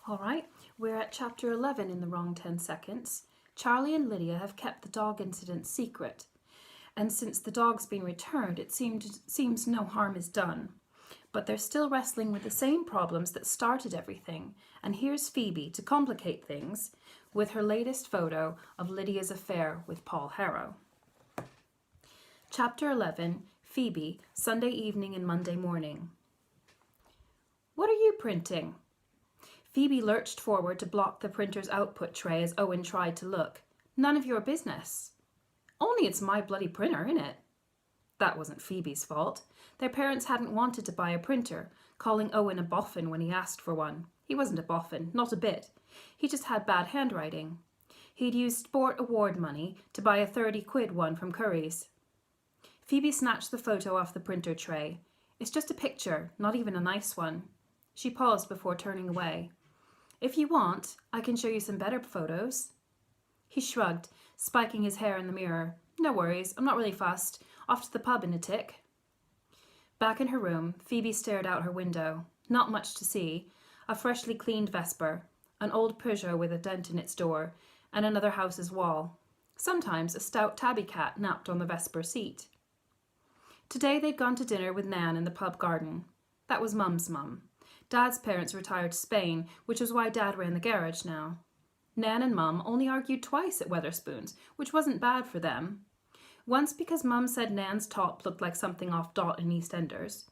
All right, we're at chapter 11 in the wrong 10 seconds. Charlie and Lydia have kept the dog incident secret, and since the dog's been returned, it seems no harm is done. But they're still wrestling with the same problems that started everything, and here's Phoebe to complicate things with her latest photo of Lydia's affair with Paul Harrow. Chapter 11, Phoebe, Sunday evening and Monday morning. What are you printing? Phoebe lurched forward to block the printer's output tray as Owen tried to look. None of your business. Only it's my bloody printer, innit? That wasn't Phoebe's fault. Their parents hadn't wanted to buy a printer, calling Owen a boffin when he asked for one. He wasn't a boffin, not a bit. He just had bad handwriting. He'd used sport award money to buy a 30-quid one from Curry's. Phoebe snatched the photo off the printer tray. It's just a picture, not even a nice one. She paused before turning away. If you want, I can show you some better photos. He shrugged, spiking his hair in the mirror. No worries, I'm not really fussed. Off to the pub in a tick. Back in her room, Phoebe stared out her window. Not much to see. A freshly cleaned Vesper, an old Peugeot with a dent in its door, and another house's wall. Sometimes a stout tabby cat napped on the Vesper seat. Today they'd gone to dinner with Nan in the pub garden. That was Mum's mum. Dad's parents retired to Spain, which was why Dad ran the garage now. Nan and Mum only argued twice at Weatherspoons, which wasn't bad for them. Once because Mum said Nan's top looked like something off Dot in EastEnders,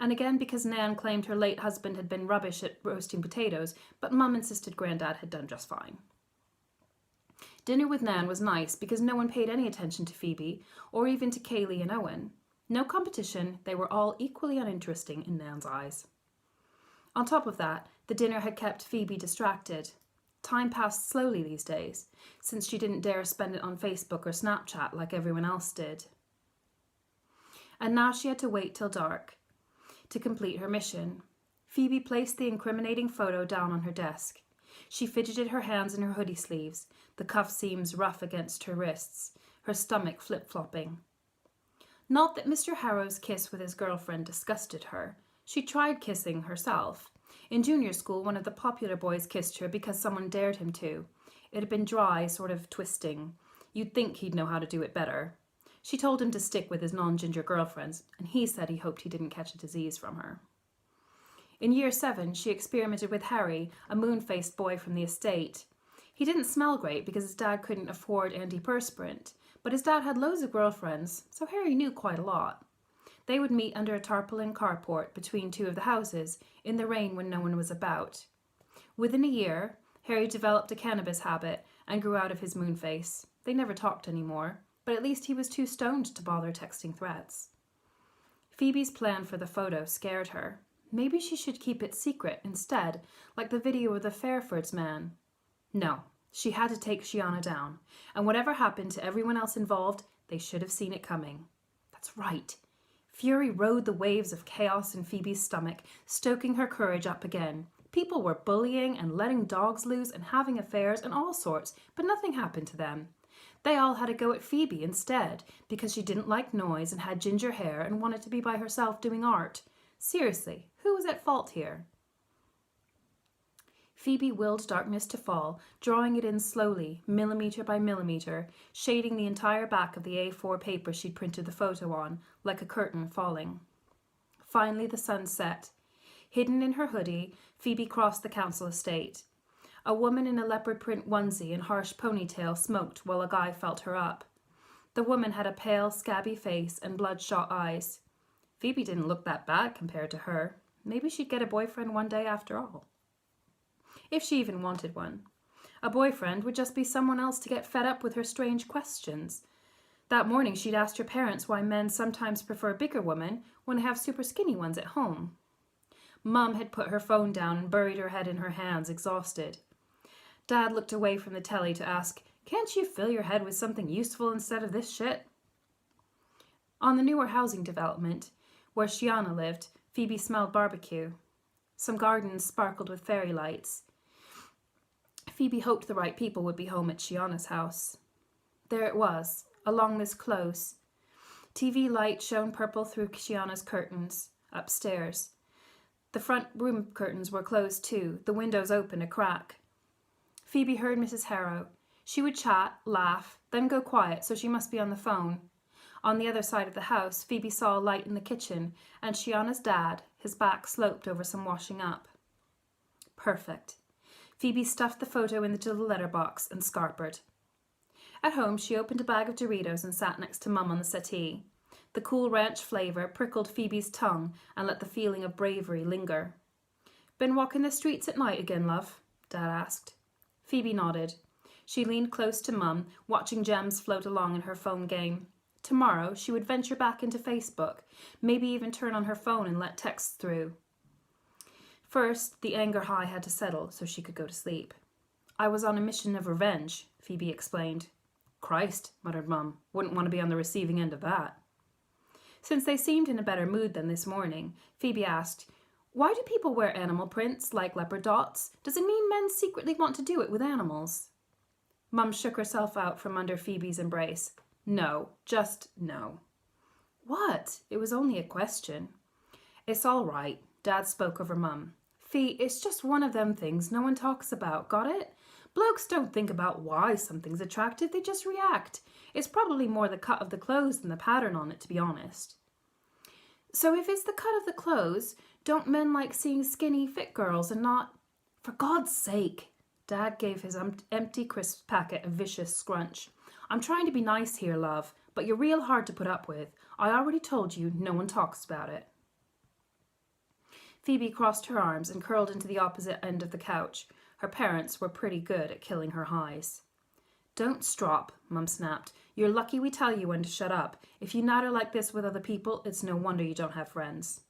and again because Nan claimed her late husband had been rubbish at roasting potatoes, but Mum insisted Grandad had done just fine. Dinner with Nan was nice because no one paid any attention to Phoebe, or even to Kaylee and Owen. No competition, they were all equally uninteresting in Nan's eyes. On top of that, the dinner had kept Phoebe distracted. Time passed slowly these days, since she didn't dare spend it on Facebook or Snapchat like everyone else did. And now she had to wait till dark to complete her mission. Phoebe placed the incriminating photo down on her desk. She fidgeted her hands in her hoodie sleeves, the cuff seams rough against her wrists, her stomach flip-flopping. Not that Mr. Harrow's kiss with his girlfriend disgusted her. She tried kissing herself. In junior school, one of the popular boys kissed her because someone dared him to. It had been dry, sort of twisting. You'd think he'd know how to do it better. She told him to stick with his non-ginger girlfriends, and he said he hoped he didn't catch a disease from her. In year 7, she experimented with Harry, a moon-faced boy from the estate. He didn't smell great because his dad couldn't afford antiperspirant, but his dad had loads of girlfriends, so Harry knew quite a lot. They would meet under a tarpaulin carport between two of the houses, in the rain when no one was about. Within a year, Harry developed a cannabis habit and grew out of his moon face. They never talked anymore, but at least he was too stoned to bother texting threats. Phoebe's plan for the photo scared her. Maybe she should keep it secret instead, like the video of the Fairfords man. No, she had to take Shiana down, and whatever happened to everyone else involved, they should have seen it coming. That's right. Fury rode the waves of chaos in Phoebe's stomach, stoking her courage up again. People were bullying and letting dogs loose and having affairs and all sorts, but nothing happened to them. They all had a go at Phoebe instead, because she didn't like noise and had ginger hair and wanted to be by herself doing art. Seriously, who was at fault here? Phoebe willed darkness to fall, drawing it in slowly, millimetre by millimetre, shading the entire back of the A4 paper she'd printed the photo on, like a curtain falling. Finally the sun set. Hidden in her hoodie, Phoebe crossed the council estate. A woman in a leopard print onesie and harsh ponytail smoked while a guy felt her up. The woman had a pale, scabby face and bloodshot eyes. Phoebe didn't look that bad compared to her. Maybe she'd get a boyfriend one day after all. If she even wanted one. A boyfriend would just be someone else to get fed up with her strange questions. That morning she'd asked her parents why men sometimes prefer bigger women when they have super skinny ones at home. Mum had put her phone down and buried her head in her hands, exhausted. Dad looked away from the telly to ask, "Can't you fill your head with something useful instead of this shit?" On the newer housing development, where Shiana lived, Phoebe smelled barbecue. Some gardens sparkled with fairy lights. Phoebe hoped the right people would be home at Shiana's house. There it was, along this close. TV light shone purple through Shiana's curtains, upstairs. The front room curtains were closed too, the windows open a crack. Phoebe heard Mrs. Harrow. She would chat, laugh, then go quiet, so she must be on the phone. On the other side of the house, Phoebe saw a light in the kitchen, and Shiana's dad, his back sloped over some washing up. Perfect. Phoebe stuffed the photo into the letterbox and scarpered. At home, she opened a bag of Doritos and sat next to Mum on the settee. The cool ranch flavour prickled Phoebe's tongue and let the feeling of bravery linger. "Been walking the streets at night again, love?" Dad asked. Phoebe nodded. She leaned close to Mum, watching gems float along in her phone game. Tomorrow, she would venture back into Facebook, maybe even turn on her phone and let texts through. First, the anger high had to settle so she could go to sleep. "I was on a mission of revenge," Phoebe explained. "Christ," muttered Mum. "Wouldn't want to be on the receiving end of that." Since they seemed in a better mood than this morning, Phoebe asked, "Why do people wear animal prints like leopard dots? Does it mean men secretly want to do it with animals?" Mum shook herself out from under Phoebe's embrace. "No, just no." "What? It was only a question." "It's all right," Dad spoke over Mum. "Fee, it's just one of them things no one talks about, got it? Blokes don't think about why something's attractive, they just react. It's probably more the cut of the clothes than the pattern on it, to be honest." "So if it's the cut of the clothes, don't men like seeing skinny, fit girls and not—" "For God's sake!" Dad gave his empty crisp packet a vicious scrunch. "I'm trying to be nice here, love, but you're real hard to put up with. I already told you no one talks about it." Phoebe crossed her arms and curled into the opposite end of the couch. Her parents were pretty good at killing her highs. "Don't strop," Mum snapped. "You're lucky we tell you when to shut up. If you natter like this with other people, it's no wonder you don't have friends."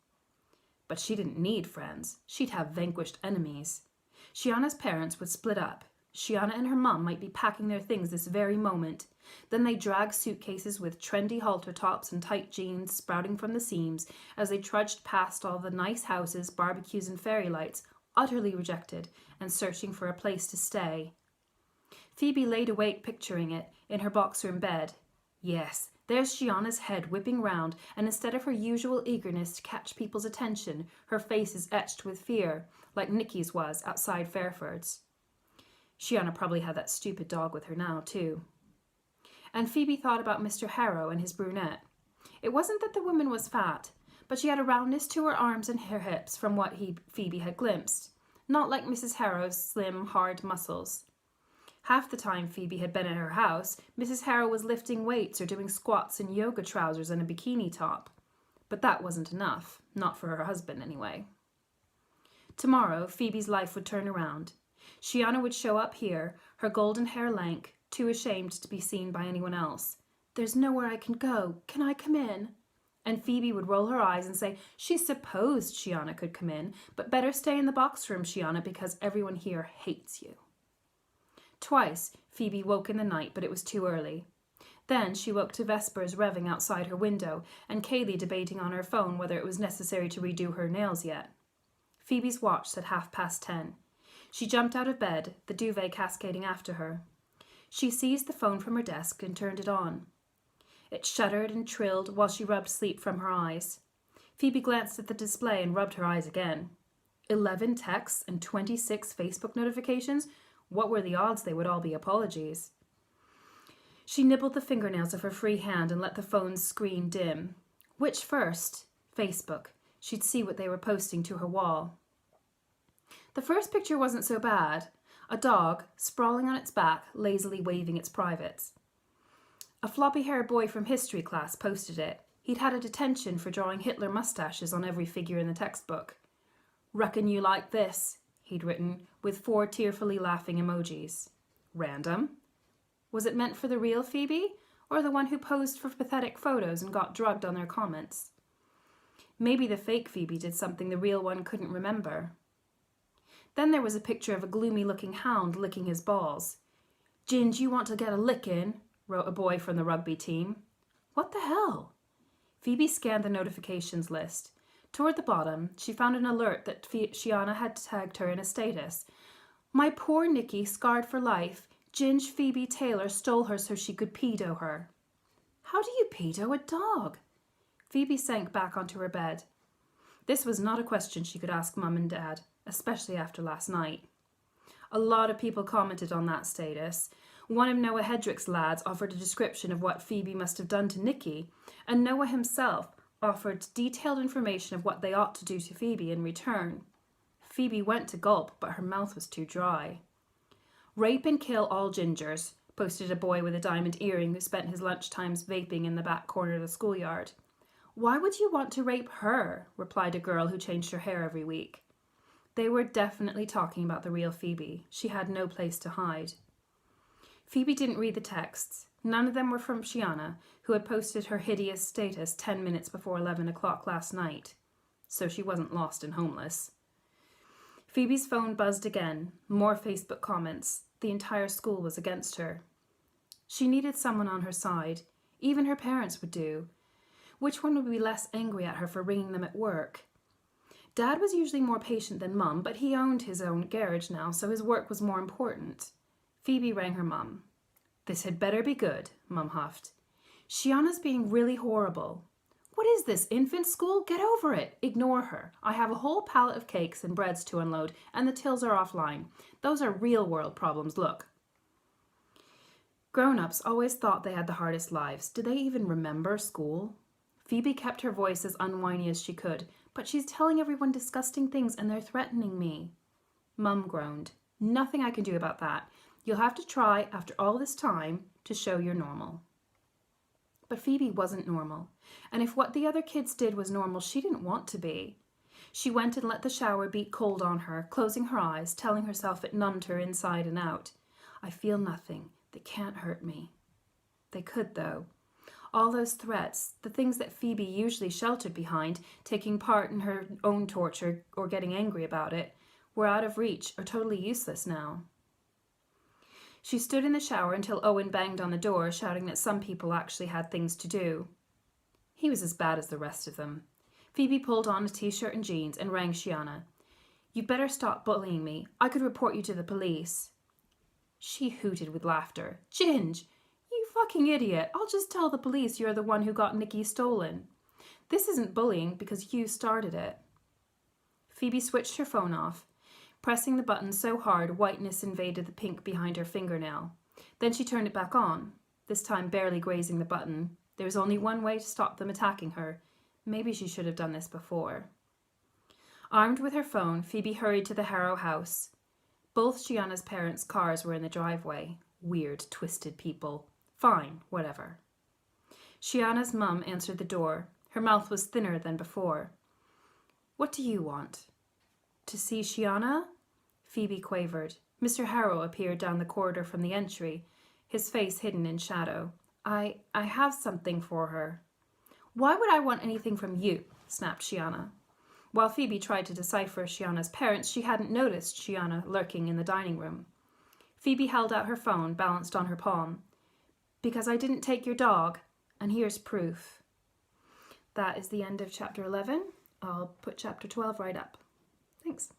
But she didn't need friends. She'd have vanquished enemies. Shiana's parents would split up. Shiana and her mum might be packing their things this very moment. Then they dragged suitcases with trendy halter tops and tight jeans sprouting from the seams as they trudged past all the nice houses, barbecues and fairy lights, utterly rejected and searching for a place to stay. Phoebe laid awake picturing it in her box-room bed. Yes, there's Shiana's head whipping round, and instead of her usual eagerness to catch people's attention, her face is etched with fear, like Nicky's was outside Fairford's. Shiana probably had that stupid dog with her now, too. And Phoebe thought about Mr. Harrow and his brunette. It wasn't that the woman was fat, but she had a roundness to her arms and her hips from what Phoebe had glimpsed, not like Mrs. Harrow's slim, hard muscles. Half the time Phoebe had been at her house, Mrs. Harrow was lifting weights or doing squats in yoga trousers and a bikini top. But that wasn't enough, not for her husband anyway. Tomorrow, Phoebe's life would turn around. Shiana would show up here, her golden hair lank, too ashamed to be seen by anyone else. "There's nowhere I can go. Can I come in?" And Phoebe would roll her eyes and say she supposed Shiana could come in, but better stay in the box room, Shiana, because everyone here hates you. Twice, Phoebe woke in the night, but it was too early. Then she woke to Vespers revving outside her window and Kaylee debating on her phone whether it was necessary to redo her nails yet. Phoebe's watch said 10:30. She jumped out of bed, the duvet cascading after her. She seized the phone from her desk and turned it on. It shuddered and trilled while she rubbed sleep from her eyes. Phoebe glanced at the display and rubbed her eyes again. 11 texts and 26 Facebook notifications? What were the odds they would all be apologies? She nibbled the fingernails of her free hand and let the phone's screen dim. Which first? Facebook. She'd see what they were posting to her wall. The first picture wasn't so bad. A dog, sprawling on its back, lazily waving its privates. A floppy-haired boy from history class posted it. He'd had a detention for drawing Hitler mustaches on every figure in the textbook. "Reckon you like this," he'd written, with 4 tearfully laughing emojis. Random. Was it meant for the real Phoebe, or the one who posed for pathetic photos and got drugged on their comments? Maybe the fake Phoebe did something the real one couldn't remember. Then there was a picture of a gloomy-looking hound licking his balls. "Ginge, you want to get a lickin'," wrote a boy from the rugby team. What the hell? Phoebe scanned the notifications list. Toward the bottom, she found an alert that Shiana had tagged her in a status. "My poor Nikki, scarred for life. Ginge Phoebe Taylor stole her so she could pedo her." How do you pedo a dog? Phoebe sank back onto her bed. This was not a question she could ask Mum and Dad, especially after last night. A lot of people commented on that status. One of Noah Hedrick's lads offered a description of what Phoebe must have done to Nikki, and Noah himself offered detailed information of what they ought to do to Phoebe in return. Phoebe went to gulp, but her mouth was too dry. "Rape and kill all gingers," posted a boy with a diamond earring who spent his lunchtimes vaping in the back corner of the schoolyard. "Why would you want to rape her?" replied a girl who changed her hair every week. They were definitely talking about the real Phoebe. She had no place to hide. Phoebe didn't read the texts. None of them were from Shiana, who had posted her hideous status 10 minutes before 11 o'clock last night. So she wasn't lost and homeless. Phoebe's phone buzzed again. More Facebook comments. The entire school was against her. She needed someone on her side. Even her parents would do. Which one would be less angry at her for ringing them at work? Dad was usually more patient than Mum, but he owned his own garage now, so his work was more important. Phoebe rang her mum. "This had better be good," Mum huffed. "Shiana's being really horrible." "What is this, infant school? Get over it. Ignore her. I have a whole pallet of cakes and breads to unload, and the tills are offline. Those are real-world problems, look." Grown-ups always thought they had the hardest lives. Did they even remember school? Phoebe kept her voice as unwhiney as she could. "But she's telling everyone disgusting things and they're threatening me." Mum groaned. "Nothing I can do about that. You'll have to try, after all this time, to show you're normal." But Phoebe wasn't normal. And if what the other kids did was normal, she didn't want to be. She went and let the shower beat cold on her, closing her eyes, telling herself it numbed her inside and out. "I feel nothing. They can't hurt me." They could, though. All those threats, the things that Phoebe usually sheltered behind, taking part in her own torture or getting angry about it, were out of reach or totally useless now. She stood in the shower until Owen banged on the door, shouting that some people actually had things to do. He was as bad as the rest of them. Phoebe pulled on a t-shirt and jeans and rang Shiana. "You'd better stop bullying me. I could report you to the police." She hooted with laughter. "Ginge! You fucking idiot. I'll just tell the police you're the one who got Nikki stolen. This isn't bullying because you started it." Phoebe switched her phone off, pressing the button so hard whiteness invaded the pink behind her fingernail. Then she turned it back on, this time barely grazing the button. There was only one way to stop them attacking her. Maybe she should have done this before. Armed with her phone, Phoebe hurried to the Harrow house. Both Shiana's parents' cars were in the driveway. Weird, twisted people. Fine, whatever. Shiana's mum answered the door. Her mouth was thinner than before. "What do you want?" "To see Shiana?" Phoebe quavered. Mr. Harrow appeared down the corridor from the entry, his face hidden in shadow. I have something for her." "Why would I want anything from you?" snapped Shiana. While Phoebe tried to decipher Shiana's parents, she hadn't noticed Shiana lurking in the dining room. Phoebe held out her phone, balanced on her palm. "Because I didn't take your dog, and here's proof." That is the end of chapter 11. I'll put chapter 12 right up. Thanks.